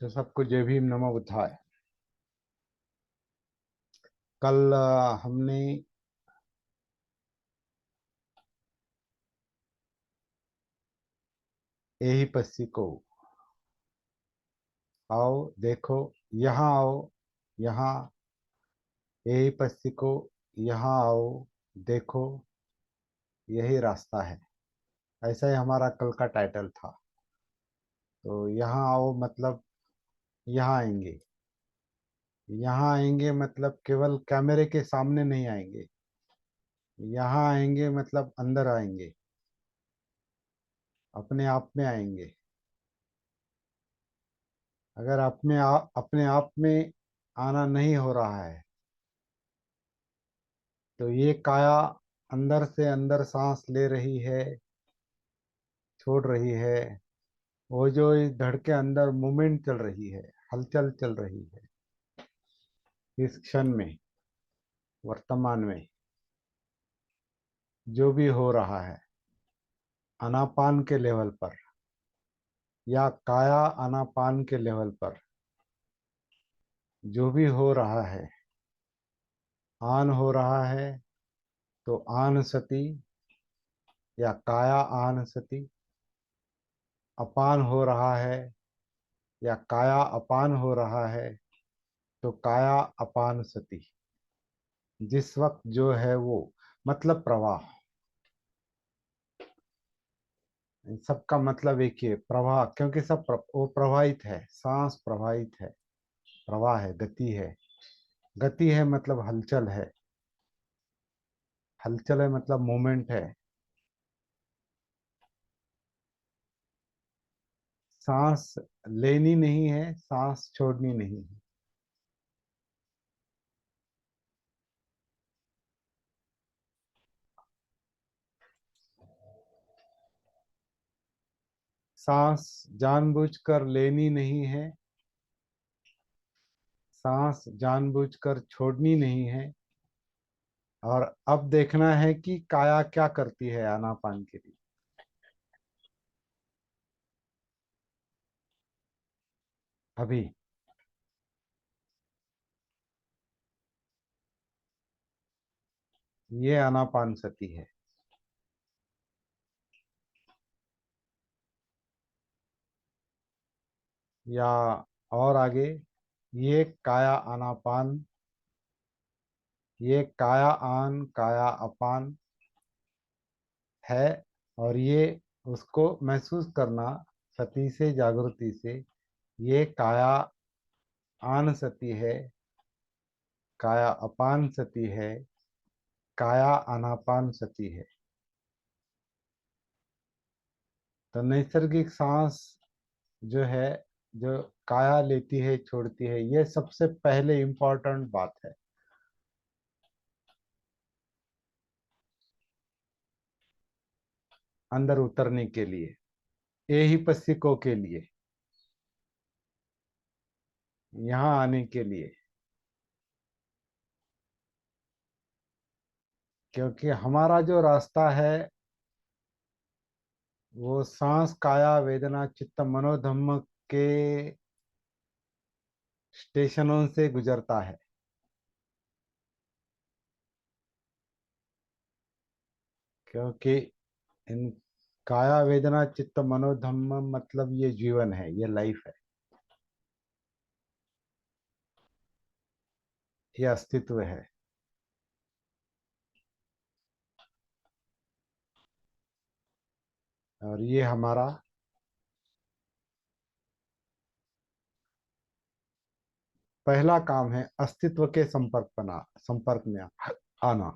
तो सबको जय भीम नमो बुद्धाय। कल हमने यही पस्सी को आओ देखो, यहाँ आओ, यहाँ यही पस्सी को, यहाँ आओ देखो, यही रास्ता है। ऐसा ही हमारा कल का टाइटल था। तो यहाँ आओ मतलब यहाँ आएंगे। यहाँ आएंगे मतलब केवल कैमरे के सामने नहीं आएंगे। यहाँ आएंगे मतलब अंदर आएंगे, अपने आप में आएंगे। अगर अपने आप में आना नहीं हो रहा है तो ये काया अंदर से अंदर सांस ले रही है, छोड़ रही है। वो जो इस धड़ के अंदर मूवमेंट चल रही है, हलचल चल रही है इस क्षण में, वर्तमान में जो भी हो रहा है आनापान के लेवल पर या काया आनापान के लेवल पर, जो भी हो रहा है, आन हो रहा है तो आन सती या काया आन सती, अपान हो रहा है या काया अपान हो रहा है तो काया अपान सती। जिस वक्त जो है वो मतलब प्रवाह, इन सबका मतलब एक ही है, प्रवाह। क्योंकि वो प्रवाहित है, सांस प्रवाहित है, प्रवाह है, गति है। गति है मतलब हलचल है, हलचल है मतलब मूवमेंट है। सांस लेनी नहीं है, सांस छोड़नी नहीं है। सांस जानबूझकर लेनी नहीं है, सांस जानबूझकर छोड़नी नहीं है। और अब देखना है कि काया क्या करती है आनापान के लिए। अभी ये आनापान सती है। या और आगे, ये काया आनापान, ये काया आन काया अपान है। और ये उसको महसूस करना सती से, जागृति से। ये काया आन सती है, काया अपान सती है, काया अनापान सती है। तो नैसर्गिक सांस जो है, जो काया लेती है छोड़ती है, ये सबसे पहले इंपॉर्टेंट बात है अंदर उतरने के लिए, यही पस्सिकों के लिए, यहाँ आने के लिए। क्योंकि हमारा जो रास्ता है वो सांस काया वेदना चित्त मनोधम्म के स्टेशनों से गुजरता है। क्योंकि इन काया वेदना चित्त मनोधम्म मतलब ये जीवन है, ये लाइफ है, ये अस्तित्व है। और ये हमारा पहला काम है, अस्तित्व के संपर्क में आना।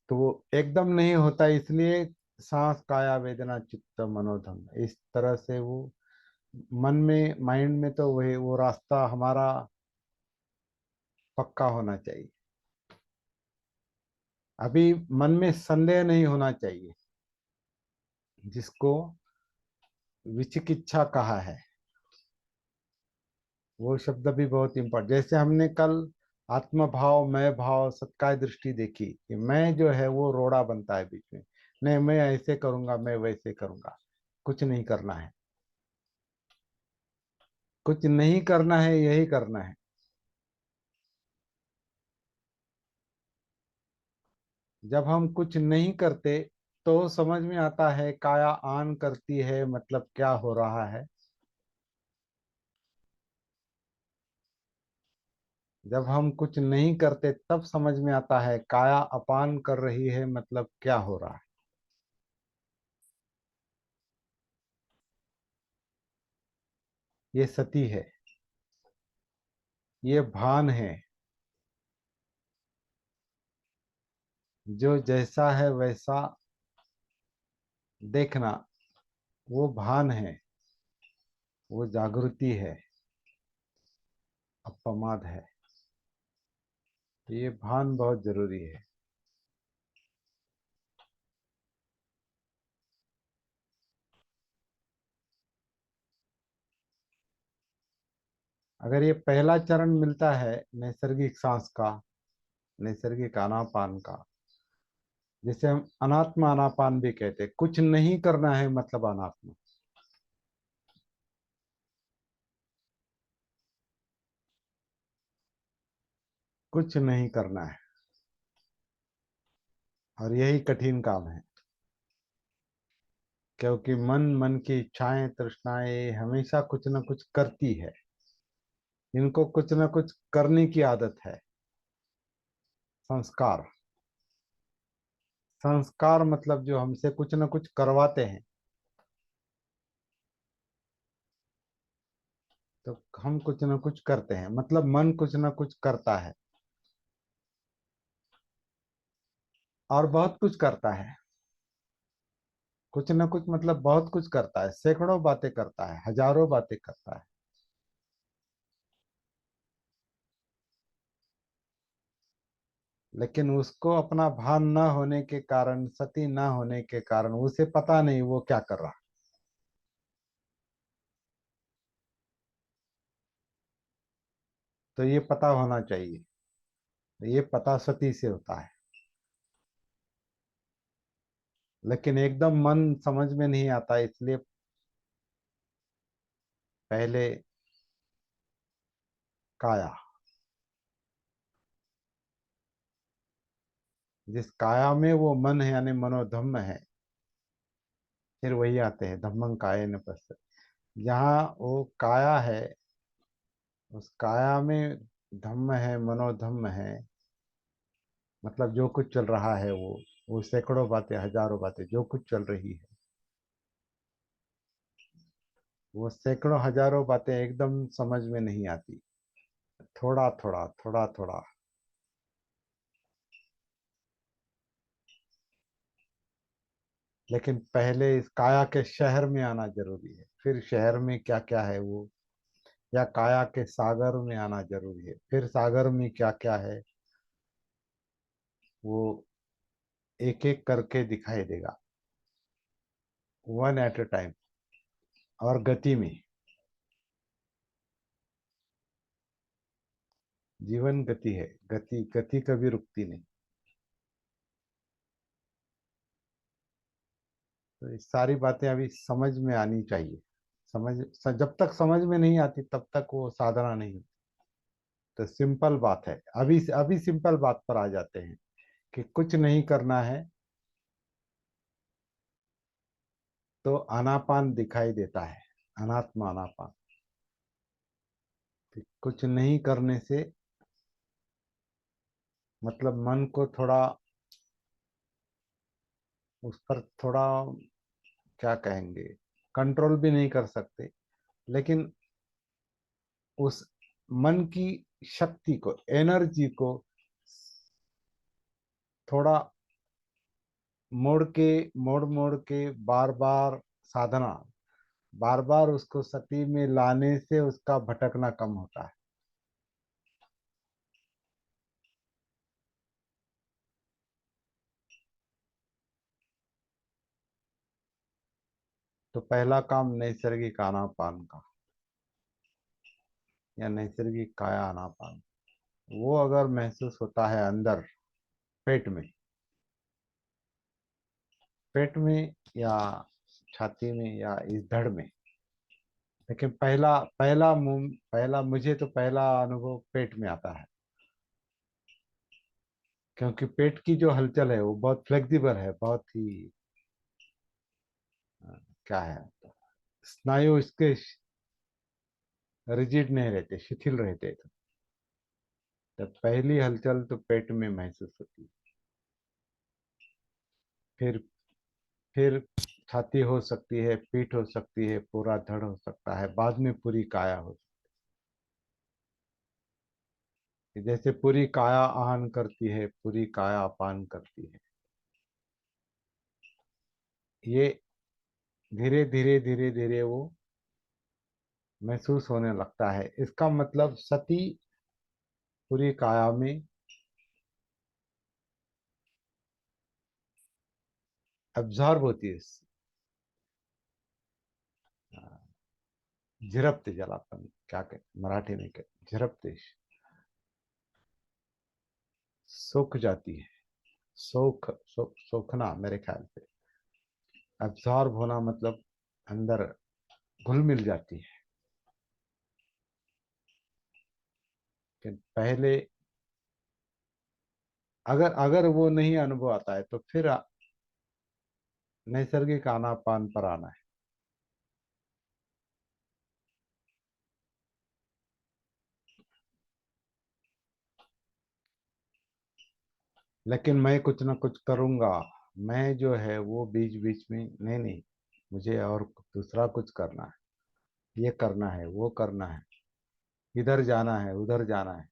तो वो एकदम नहीं होता, इसलिए सांस काया वेदना चित्त मनोधम इस तरह से वो मन में, माइंड में तो वही वो रास्ता हमारा पक्का होना चाहिए। अभी मन में संदेह नहीं होना चाहिए, जिसको विचिकित्सा कहा है। वो शब्द भी बहुत इम्पोर्टेंट। जैसे हमने कल आत्म भाव, मैं भाव, सत्काय दृष्टि देखी कि मैं जो है वो रोड़ा बनता है बीच में। नहीं, मैं ऐसे करूंगा, मैं वैसे करूंगा, कुछ नहीं करना है। कुछ नहीं करना है, यही करना है। जब हम कुछ नहीं करते तो समझ में आता है काया आन करती है, मतलब क्या हो रहा है। जब हम कुछ नहीं करते तब समझ में आता है काया अपान कर रही है, मतलब क्या हो रहा है। ये सती है, ये भान है। जो जैसा है वैसा देखना, वो भान है, वो जागृति है, अपमाद है। तो ये भान बहुत जरूरी है। अगर ये पहला चरण मिलता है नैसर्गिक सांस का, नैसर्गिक आनापान का, जिसे हम अनात्म आनापान भी कहते हैं, कुछ नहीं करना है मतलब अनात्म, कुछ नहीं करना है। और यही कठिन काम है, क्योंकि मन की इच्छाएं तृष्णाएं हमेशा कुछ न कुछ करती है। इनको कुछ न कुछ करने की आदत है। संस्कार, संस्कार मतलब जो हमसे कुछ न कुछ करवाते हैं। तो हम कुछ न कुछ करते हैं, मतलब मन कुछ न कुछ करता है, और बहुत कुछ करता है। कुछ न कुछ मतलब बहुत कुछ करता है, सैकड़ों बातें करता है, हजारों बातें करता है। लेकिन उसको अपना भान न होने के कारण, सती न होने के कारण, उसे पता नहीं वो क्या कर रहा। तो ये पता होना चाहिए। तो ये पता सती से होता है। लेकिन एकदम मन समझ में नहीं आता, इसलिए पहले काया, जिस काया में वो मन है यानी मनोधम्म है, फिर वही आते हैं धम्मं कायेन पश्यति। जहाँ वो काया है, उस काया में धम्म है, मनोधम्म है, मतलब जो कुछ चल रहा है वो सैकड़ों बातें, हजारों बातें जो कुछ चल रही है, वो सैकड़ों हजारों बातें एकदम समझ में नहीं आती। थोड़ा थोड़ा थोड़ा थोड़ा। लेकिन पहले इस काया के शहर में आना जरूरी है, फिर शहर में क्या क्या है वो, या काया के सागर में आना जरूरी है, फिर सागर में क्या क्या है वो एक एक करके दिखाई देगा, वन एट ए टाइम। और गति में, जीवन गति है, गति गति कभी रुकती नहीं। तो ये सारी बातें अभी समझ में आनी चाहिए। जब तक समझ में नहीं आती तब तक वो साधना नहीं होती। तो सिंपल बात है, अभी अभी सिंपल बात पर आ जाते हैं कि कुछ नहीं करना है तो आनापान दिखाई देता है, अनात्म आनापान। कि कुछ नहीं करने से मतलब मन को थोड़ा, उस पर थोड़ा, क्या कहेंगे, कंट्रोल भी नहीं कर सकते। लेकिन उस मन की शक्ति को, एनर्जी को थोड़ा मोड़ मोड़ के बार बार साधना, बार बार उसको सती में लाने से उसका भटकना कम होता है। तो पहला काम नैसर्गिक आनापान का, या नैसर्गिक काया आनापान, वो अगर महसूस होता है अंदर, पेट में, पेट में या छाती में या इस धड़ में, लेकिन पहला पहला पहला मुझे तो पहला अनुभव पेट में आता है, क्योंकि पेट की जो हलचल है वो बहुत फ्लेक्सिबल है, बहुत ही क्या है, स्नायु इसके रिजिड नहीं रहते, शिथिल रहते। तो पहली हलचल तो पेट में महसूस होती है। फिर फिर छाती हो सकती है, पीठ हो सकती है, पूरा धड़ हो सकता है, बाद में पूरी काया हो सकती है। जैसे पूरी काया आहान करती है, पूरी काया अपान करती है। ये धीरे धीरे धीरे धीरे वो महसूस होने लगता है। इसका मतलब सती पूरी काया में एब्जॉर्ब होती है। झिरपते जल, अपन क्या कहते मराठी में कहते झिरपते, सूख जाती है। सोखना मेरे ख्याल से, एब्जॉर्ब होना मतलब अंदर घुल मिल जाती है। कि पहले अगर अगर वो नहीं अनुभव आता है तो फिर नैसर्गिक आनापान पर आना है। लेकिन मैं कुछ ना कुछ करूंगा। मैं जो है वो बीच बीच में नहीं नहीं, मुझे और दूसरा कुछ करना है, ये करना है, वो करना है, इधर जाना है, उधर जाना है।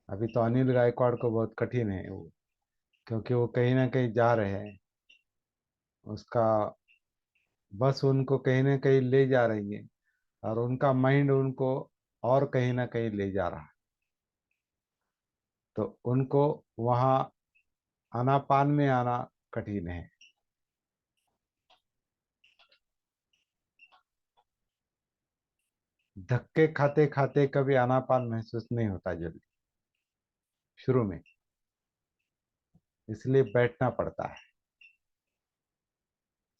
अभी तो अनिल गायकवाड़ को बहुत कठिन है वो, क्योंकि वो कहीं ना कहीं जा रहे हैं। उसका बस उनको कहीं ना कहीं ले जा रही है, और उनका माइंड उनको और कहीं ना कहीं ले जा रहा है। तो उनको वहाँ आनापान में आना कठिन है। धक्के खाते खाते कभी आनापान महसूस नहीं होता जल्दी शुरू में, इसलिए बैठना पड़ता है।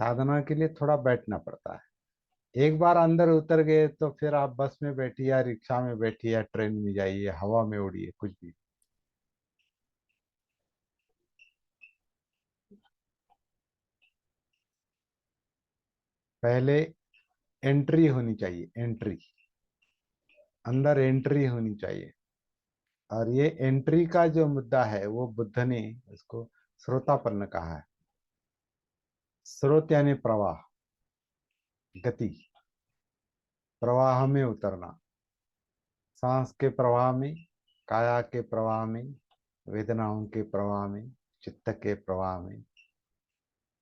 साधना के लिए थोड़ा बैठना पड़ता है। एक बार अंदर उतर गए तो फिर आप बस में बैठिए या रिक्शा में बैठिए या ट्रेन में जाइए, हवा में उड़िए, कुछ भी। पहले एंट्री होनी चाहिए, एंट्री, अंदर एंट्री होनी चाहिए। और ये एंट्री का जो मुद्दा है वो बुद्ध ने इसको स्रोतापन्न कहा है। स्रोत यानी प्रवाह, गति, प्रवाह में उतरना। सांस के प्रवाह में, काया के प्रवाह में, वेदनाओं के प्रवाह में, चित्त के प्रवाह में,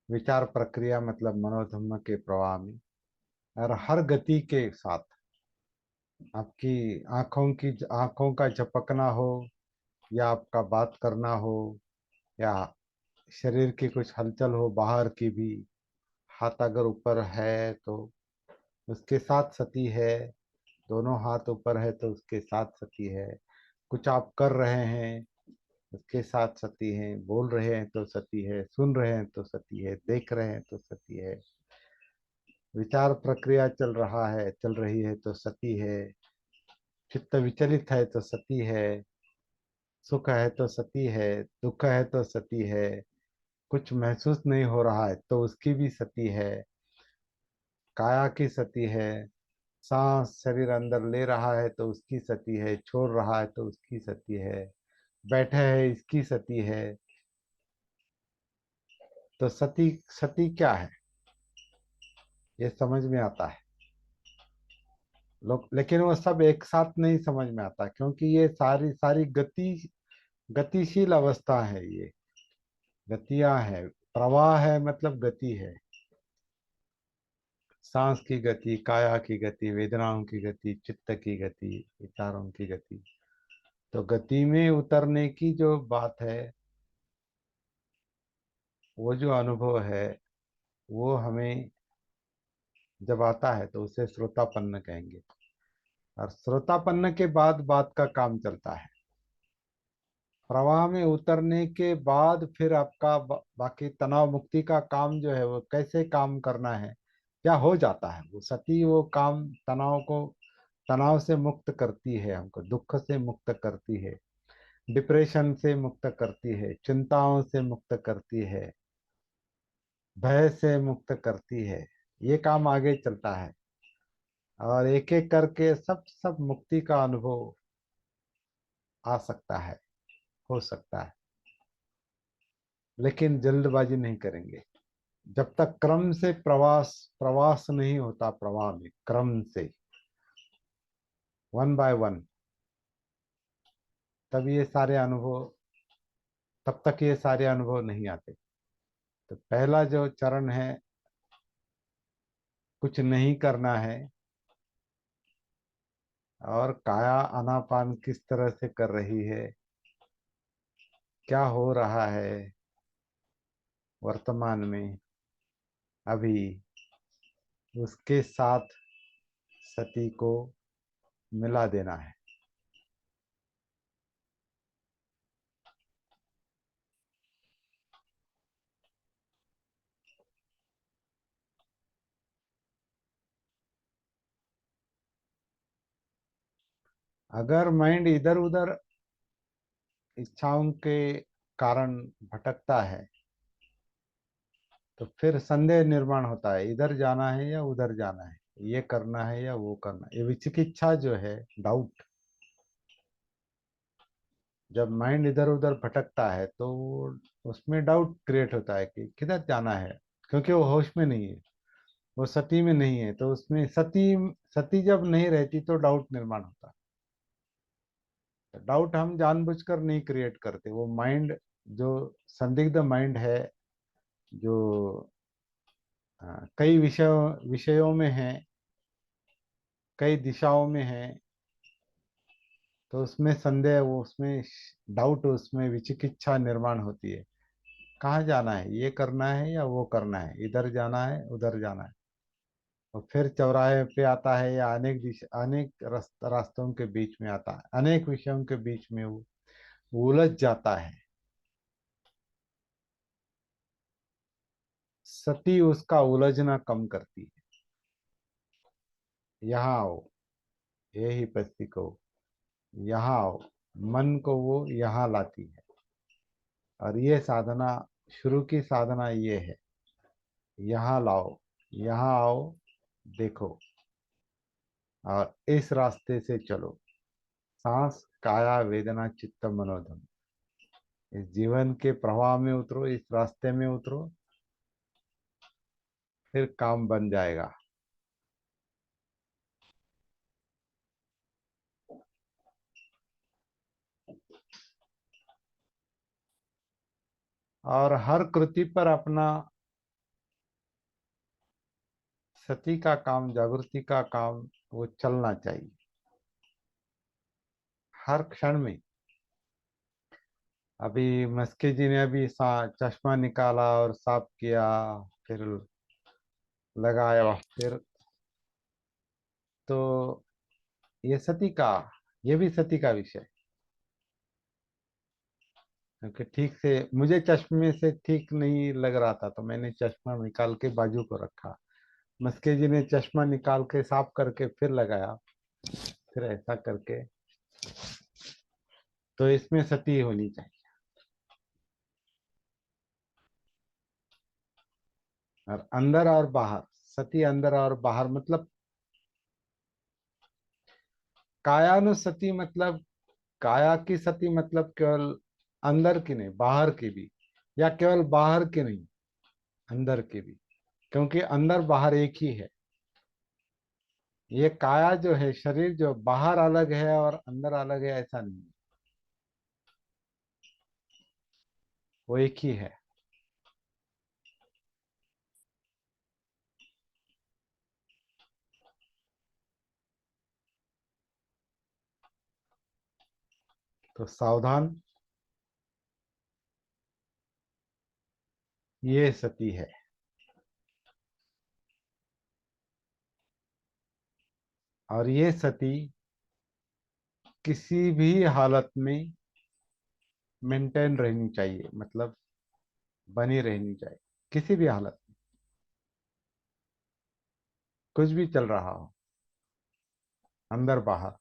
विचार प्रक्रिया मतलब मनोधम्म के प्रवाह में। और हर गति के साथ आपकी आंखों का झपकना हो, या आपका बात करना हो, या शरीर की कुछ हलचल हो बाहर की भी, हाथ अगर ऊपर है तो उसके साथ सती है, दोनों हाथ ऊपर है तो उसके साथ सती है। कुछ आप कर रहे हैं उसके साथ सती है, बोल रहे हैं तो सती है, सुन रहे हैं तो सती है, देख रहे हैं तो सती है, विचार प्रक्रिया चल रही है तो सती है, चित्त विचलित है तो सती है, सुख है तो सती है, दुख है तो सती है, कुछ महसूस नहीं हो रहा है तो उसकी भी सती है, काया की सती है, सांस शरीर अंदर ले रहा है तो उसकी सती है, छोड़ रहा है तो उसकी सती है, बैठे है इसकी सती है। तो सती, सती क्या है ये समझ में आता है लोग, लेकिन वो सब एक साथ नहीं समझ में आता, क्योंकि ये सारी सारी गतिशील अवस्था है ये, गतियां है। प्रवाह है मतलब गति है। सांस की गति, काया की गति, वेदनाओं की गति, चित्त की गति, विचारों की गति। तो गति में उतरने की जो बात है, वो जो अनुभव है, वो हमें जब आता है तो उसे श्रोतापन्न कहेंगे। और श्रोतापन्न के बाद बात का काम चलता है। प्रवाह में उतरने के बाद फिर आपका बाकी तनाव मुक्ति का काम जो है वो कैसे काम करना है, या हो जाता है। वो सती वो काम तनाव से मुक्त करती है, हमको दुख से मुक्त करती है, डिप्रेशन से मुक्त करती है, चिंताओं से मुक्त करती है, भय से मुक्त करती है। ये काम आगे चलता है और एक एक करके सब सब मुक्ति का अनुभव आ सकता है, हो सकता है। लेकिन जल्दबाजी नहीं करेंगे। जब तक क्रम से प्रवास प्रवास नहीं होता, प्रवाह में क्रम से वन बाय वन, तब ये सारे अनुभव तब तक ये सारे अनुभव नहीं आते। तो पहला जो चरण है, कुछ नहीं करना है, और काया आनापान किस तरह से कर रही है, क्या हो रहा है वर्तमान में अभी, उसके साथ सती को मिला देना है। अगर माइंड इधर उधर इच्छाओं के कारण भटकता है, तो फिर संदेह निर्माण होता है, इधर जाना है या उधर जाना है, ये करना है या वो करना है। ये विचिकित्सा जो है, डाउट, जब माइंड इधर उधर भटकता है तो उसमें डाउट क्रिएट होता है कि किधर जाना है, क्योंकि वो होश में नहीं है, वो सती में नहीं है। तो उसमें सती सती जब नहीं रहती तो डाउट निर्माण होता है। डाउट हम जानबूझकर नहीं क्रिएट करते, वो माइंड जो संदिग्ध माइंड है, जो कई विषयों विषयों में है, कई दिशाओं में है, तो उसमें संदेह, वो उसमें डाउट, उसमें विचिकित्सा निर्माण होती है। कहाँ जाना है, ये करना है या वो करना है, इधर जाना है उधर जाना है। और फिर चौराहे पे आता है, या अनेक दिशा अनेक रास्तों के बीच में आता है, अनेक विषयों के बीच में वो उलझ जाता है। सती उसका उलझना कम करती है। यहाँ आओ, यही पस्ती को, यहाँ आओ, मन को वो यहाँ लाती है। और ये साधना, शुरू की साधना ये है, यहाँ लाओ, यहाँ आओ, देखो, और इस रास्ते से चलो। सांस, काया, वेदना, चित्त, मनोधम, इस जीवन के प्रवाह में उतरो, इस रास्ते में उतरो, फिर काम बन जाएगा। और हर कृति पर अपना सती का काम, जागृति का काम वो चलना चाहिए हर क्षण में। अभी मस्के जी ने अभी चश्मा निकाला और साफ किया, फिर लगाया, फिर तो ये सती का, ये भी सती का विषय है। क्योंकि ठीक से मुझे चश्मे से ठीक नहीं लग रहा था, तो मैंने चश्मा निकाल के बाजू को रखा। मस्के जी ने चश्मा निकाल के साफ करके फिर लगाया, फिर ऐसा करके। तो इसमें सती होनी चाहिए। और अंदर और बाहर, सती अंदर और बाहर मतलब, कायानुसती मतलब, काया की सती मतलब केवल अंदर की नहीं, बाहर की भी, या केवल बाहर की नहीं, अंदर की भी। क्योंकि अंदर बाहर एक ही है। ये काया जो है, शरीर जो, बाहर अलग है और अंदर अलग है, ऐसा नहीं है, वो एक ही है। तो सावधान, ये सती है। और ये सती किसी भी हालत में मेंटेन रहनी चाहिए, मतलब बनी रहनी चाहिए, किसी भी हालत कुछ भी चल रहा हो, अंदर बाहर,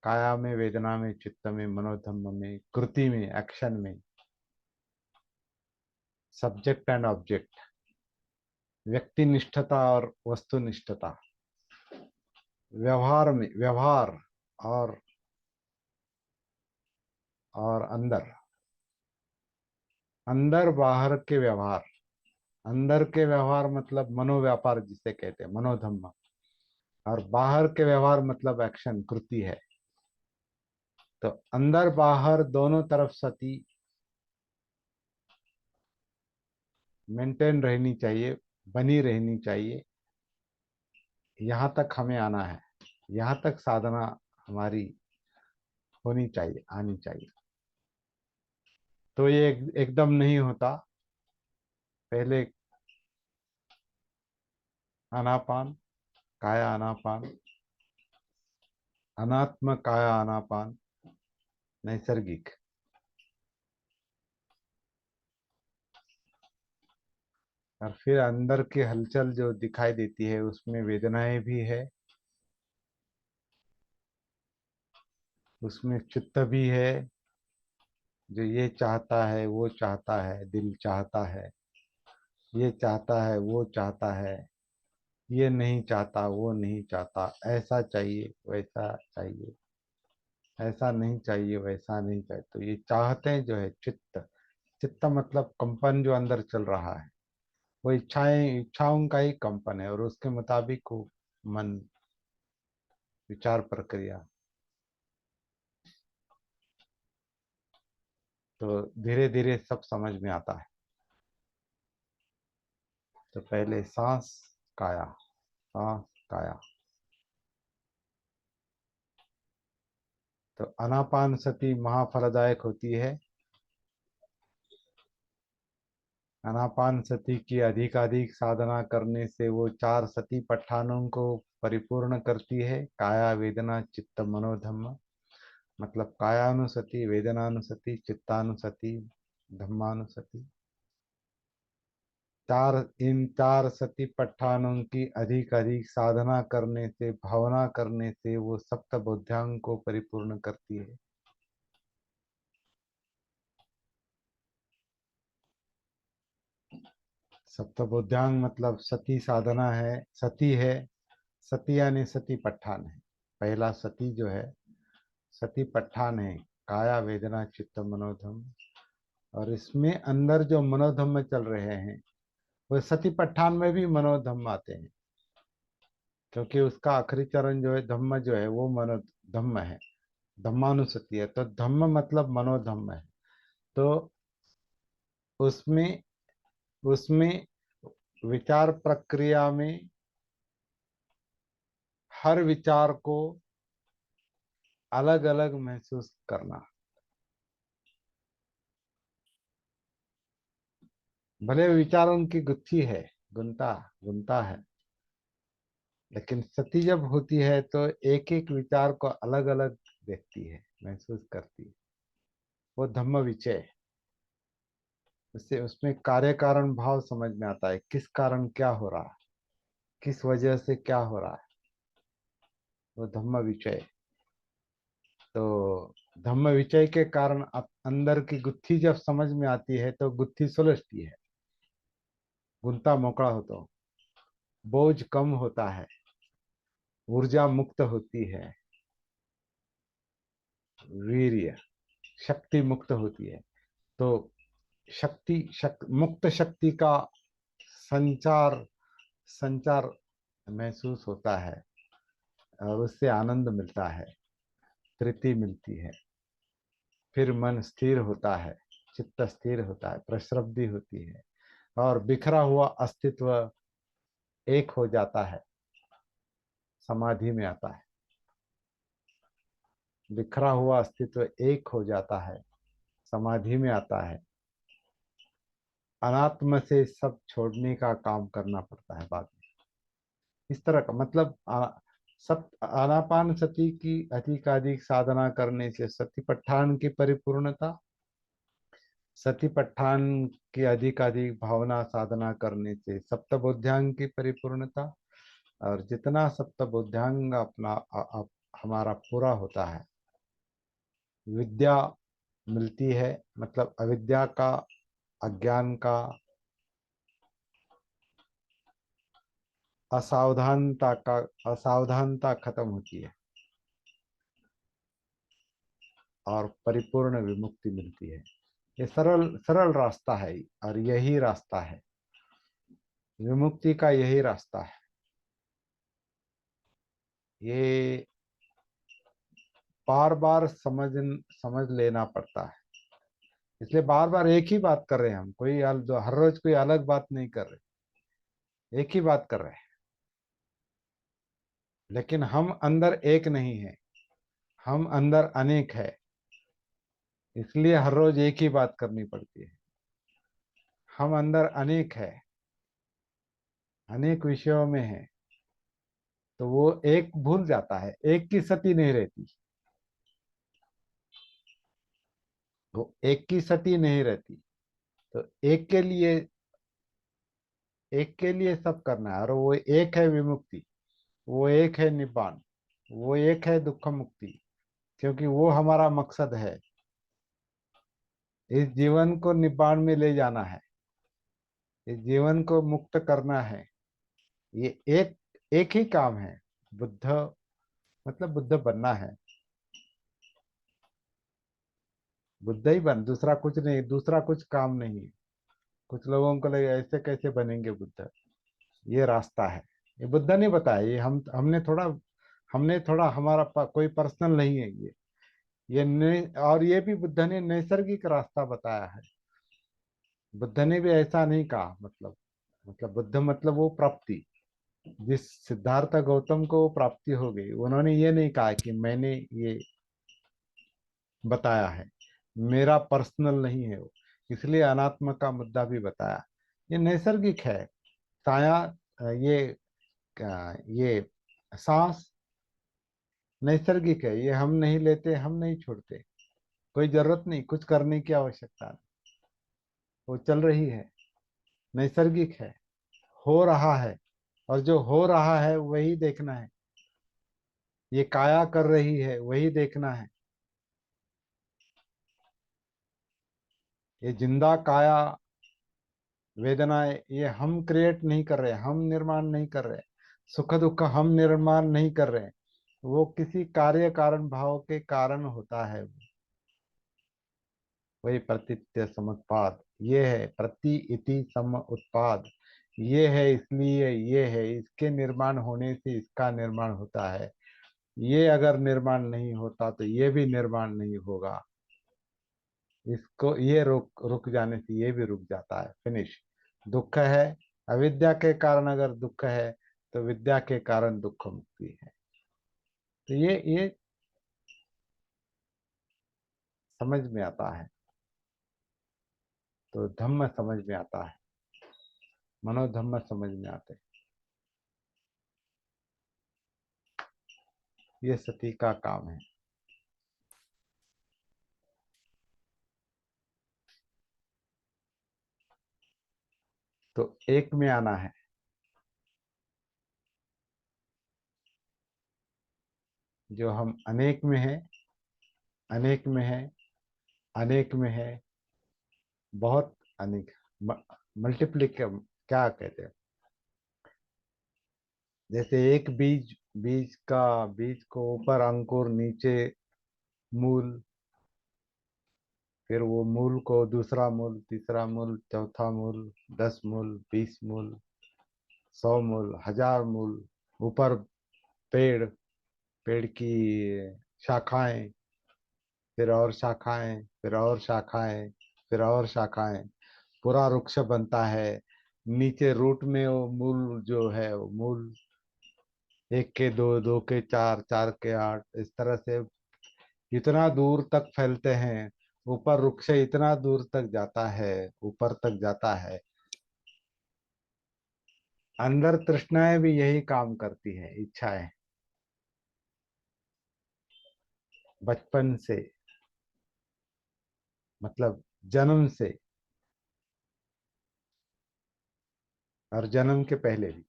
काया में, वेदना में, चित्त में, मनोधम्म में, कृति में, एक्शन में, सब्जेक्ट एंड ऑब्जेक्ट, व्यक्तिनिष्ठता और वस्तुनिष्ठता, व्यवहार में, व्यवहार और अंदर, अंदर बाहर के व्यवहार। अंदर के व्यवहार मतलब मनोव्यापार जिसे कहते हैं, मनोधम्म। और बाहर के व्यवहार मतलब एक्शन, कृति है। तो अंदर बाहर दोनों तरफ सती मेंटेन रहनी चाहिए, बनी रहनी चाहिए। यहाँ तक हमें आना है, यहाँ तक साधना हमारी होनी चाहिए, आनी चाहिए। तो ये एकदम नहीं होता। पहले आनापान, काया आनापान, अनात्म काया आनापान, नैसर्गिक। और फिर अंदर की हलचल जो दिखाई देती है उसमें वेदनाएं भी है, उसमें चित्त भी है, जो ये चाहता है वो चाहता है, दिल चाहता है, ये चाहता है वो चाहता है, ये नहीं चाहता वो नहीं चाहता, ऐसा चाहिए वैसा चाहिए, ऐसा नहीं चाहिए वैसा नहीं चाहिए। तो ये चाहते जो है चित्त, चित्त मतलब कंपन जो अंदर चल रहा है, वो इच्छाएं, इच्छाओं का ही कंपन है, और उसके मुताबिक वो मन, विचार प्रक्रिया। तो धीरे धीरे सब समझ में आता है। तो पहले सांस, काया, सांस, काया। तो आनापान सती महाफलदायक होती है। आनापान सती की अधिकाधिक साधना करने से वो चार सती पट्ठानों को परिपूर्ण करती है, काया, वेदना, चित्त, मनोधम्म। मतलब कायानुसति, वेदनानुसति, चित्तानुसति, धम्मानुसति। चार, इन चार सती पट्ठानों की अधिक अधिक साधना करने से, भावना करने से वो सप्त बोधांग को परिपूर्ण करती है। सप्तबोध्यांग मतलब सती साधना है, सती है। सती यानी सती पट्ठान है। पहला सती जो है, सती पट्ठान है, काया, वेदना, चित्त, मनोधम। और इसमें अंदर जो मनोधम में चल रहे हैं, वो सती पट्ठान में भी मनोधम आते हैं, क्योंकि उसका आखिरी चरण जो है धम्म जो है वो मनोधम्म है, धम्मानुसति है। तो धम्म मतलब मनोधम्म है। तो उसमें उसमें विचार प्रक्रिया में हर विचार को अलग अलग महसूस करना। भले विचारों की गुत्थी है, गुंता गुंता है, लेकिन सती जब होती है तो एक एक विचार को अलग अलग देखती है, महसूस करती है। वो धम्म विचय। उससे उसमें कार्य कारण भाव समझ में आता है, किस कारण क्या हो रहा है, किस वजह से क्या हो रहा है। वो धम्म विचय। तो धम्म विचय के कारण अंदर की गुत्थी जब समझ में आती है तो गुत्थी सुलझती है, गुंता मोकड़ा होता हो, बोझ कम होता है, ऊर्जा मुक्त होती है, वीर्य, शक्ति मुक्त होती है। तो मुक्त शक्ति का संचार, संचार महसूस होता है, और उससे आनंद मिलता है, तृप्ति मिलती है। फिर मन स्थिर होता है, चित्त स्थिर होता है, प्रसरब्धि होती है, और बिखरा हुआ अस्तित्व एक हो जाता है, समाधि में आता है। बिखरा हुआ अस्तित्व एक हो जाता है, समाधि में आता है। अनात्म से सब छोड़ने का काम करना पड़ता है बाद में। इस तरह का मतलब सब आनापान सती की अधिकाधिक साधना करने से सती पट्ठान की परिपूर्णता, सतिपट्ठान की अधिकाधिक भावना साधना करने से सप्तबोध्यांग की परिपूर्णता, और जितना सप्तबोध्यांग हमारा पूरा होता है, विद्या मिलती है। मतलब अविद्या का, अज्ञान का, असावधानता खत्म होती है और परिपूर्ण विमुक्ति मिलती है। ये सरल सरल रास्ता है, और यही रास्ता है विमुक्ति का, यही रास्ता है। ये बार बार समझ लेना पड़ता है। इसलिए बार बार एक ही बात कर रहे हैं हम, हर रोज कोई अलग बात नहीं कर रहे, एक ही बात कर रहे हैं। लेकिन हम अंदर एक नहीं है, हम अंदर अनेक है। इसलिए हर रोज एक ही बात करनी पड़ती है। हम अंदर अनेक है, अनेक विषयों में है, तो वो एक भूल जाता है, एक की सती नहीं रहती। वो एक की सती नहीं रहती। तो एक के लिए सब करना है, और वो एक है विमुक्ति, वो एक है निब्बान, वो एक है दुख मुक्ति। क्योंकि वो हमारा मकसद है, इस जीवन को निब्बान में ले जाना है, इस जीवन को मुक्त करना है। ये एक एक ही काम है। बुद्ध मतलब बुद्ध बनना है। बुद्ध ही बन, दूसरा कुछ नहीं, दूसरा कुछ काम नहीं है। कुछ लोगों को लगे ऐसे कैसे बनेंगे बुद्ध। ये रास्ता है, ये बुद्ध ने बताया। ये हमने थोड़ा कोई पर्सनल नहीं है और ये भी बुद्ध ने नैसर्गिक रास्ता बताया है। बुद्ध ने भी ऐसा नहीं कहा। मतलब बुद्ध मतलब वो प्राप्ति, जिस सिद्धार्थ गौतम को वो प्राप्ति हो गई, उन्होंने ये नहीं कहा कि मैंने ये बताया है, मेरा पर्सनल नहीं है वो। इसलिए अनात्म का मुद्दा भी बताया। ये नैसर्गिक है। साया, ये सांस नैसर्गिक है। ये हम नहीं लेते, हम नहीं छोड़ते। कोई जरूरत नहीं, कुछ करने की आवश्यकता नहीं। वो चल रही है, नैसर्गिक है, हो रहा है। और जो हो रहा है वही देखना है। ये काया कर रही है, वही देखना है। ये जिंदा काया वेदनाएं, ये हम क्रिएट नहीं कर रहे, हम निर्माण नहीं कर रहे। सुख दुख हम निर्माण नहीं कर रहे। वो किसी कार्य कारण भाव के कारण होता है। वही प्रतित्य समुत्पाद, ये है प्रति इति सम उत्पाद। ये है इसलिए ये है, इसके निर्माण होने से इसका निर्माण होता है। ये अगर निर्माण नहीं होता तो ये भी निर्माण नहीं होगा। इसको ये रुक रुक जाने से ये भी रुक जाता है, फिनिश। दुख है, अविद्या के कारण अगर दुख है, तो विद्या के कारण दुख मुक्ति है। तो ये समझ में आता है, तो धम्म समझ में आता है, मनोधम्म समझ में आते हैं। ये सती का काम है। तो एक में आना है। जो हम अनेक में है, अनेक में है, अनेक में है, बहुत अनेक, मल्टीप्लिक, क्या कहते हैं। जैसे एक बीज, बीज को ऊपर अंकुर, नीचे मूल, फिर वो मूल को दूसरा मूल, तीसरा मूल, चौथा मूल, 10 मूल, 20 मूल, 100 मूल, 1000 मूल, ऊपर पेड़, पेड़ की शाखाएं, फिर और शाखाएं, फिर और शाखाएं, फिर और शाखाएं, पूरा वृक्ष बनता है। नीचे रूट में वो मूल जो है, वो मूल एक के दो, दो के चार, चार के आठ, इस तरह से इतना दूर तक फैलते हैं। ऊपर वृक्ष इतना दूर तक जाता है, ऊपर तक जाता है। अंदर तृष्णाएं भी यही काम करती है, इच्छाएं, बचपन से। मतलब जन्म से और जन्म के पहले भी।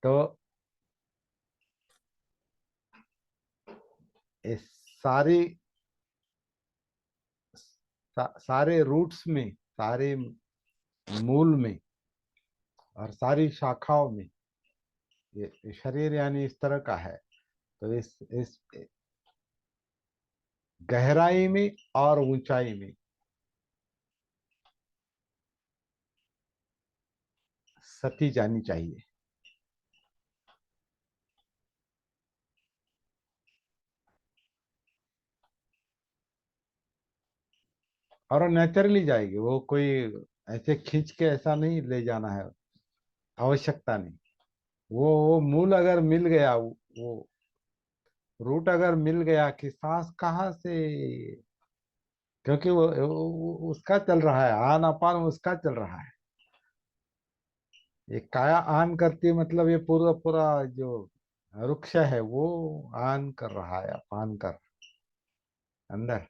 तो इस सारी सारे रूट्स में, सारे मूल में और सारी शाखाओं में ये शरीर यानी इस तरह का है। तो इस गहराई में और ऊंचाई में सती जानी चाहिए। और नेचुरली जाएगी वो, कोई ऐसे खींच के ऐसा नहीं ले जाना है, आवश्यकता नहीं। वो मूल अगर मिल गया, वो रूट अगर मिल गया कि सांस कहाँ से, क्योंकि वो उसका चल रहा है, आन अपान उसका चल रहा है। ये काया आन करती है, मतलब ये पूरा पूरा जो वृक्ष है वो आन कर रहा है, अपान कर अंदर।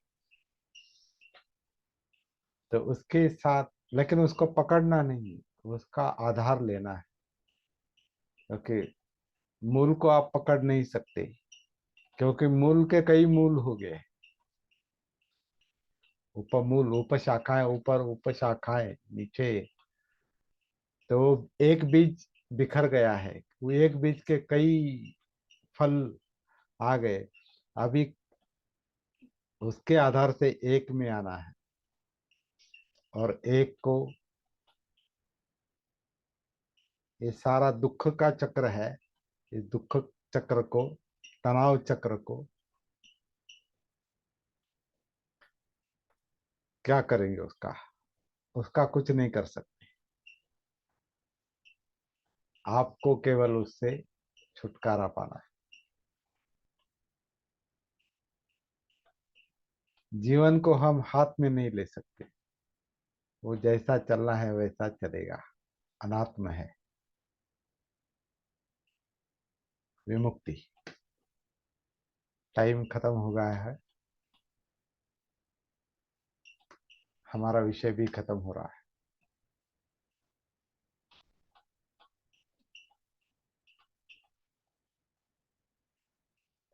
तो उसके साथ, लेकिन उसको पकड़ना नहीं, उसका आधार लेना है। क्योंकि मूल को आप पकड़ नहीं सकते, क्योंकि मूल के कई मूल हो गए। उपमूल, उपशाखाएं ऊपर, उपशाखाएं नीचे। तो एक बीज बिखर गया है, वो एक बीज के कई फल आ गए। अभी उसके आधार से एक में आना है, और एक को, ये सारा दुख का चक्र है। इस दुख चक्र को, तनाव चक्र को क्या करेंगे? उसका उसका कुछ नहीं कर सकते। आपको केवल उससे छुटकारा पाना है। जीवन को हम हाथ में नहीं ले सकते, वो जैसा चलना है वैसा चलेगा। अनात्म है। विमुक्ति। टाइम खत्म हो गया है, हमारा विषय भी खत्म हो रहा है।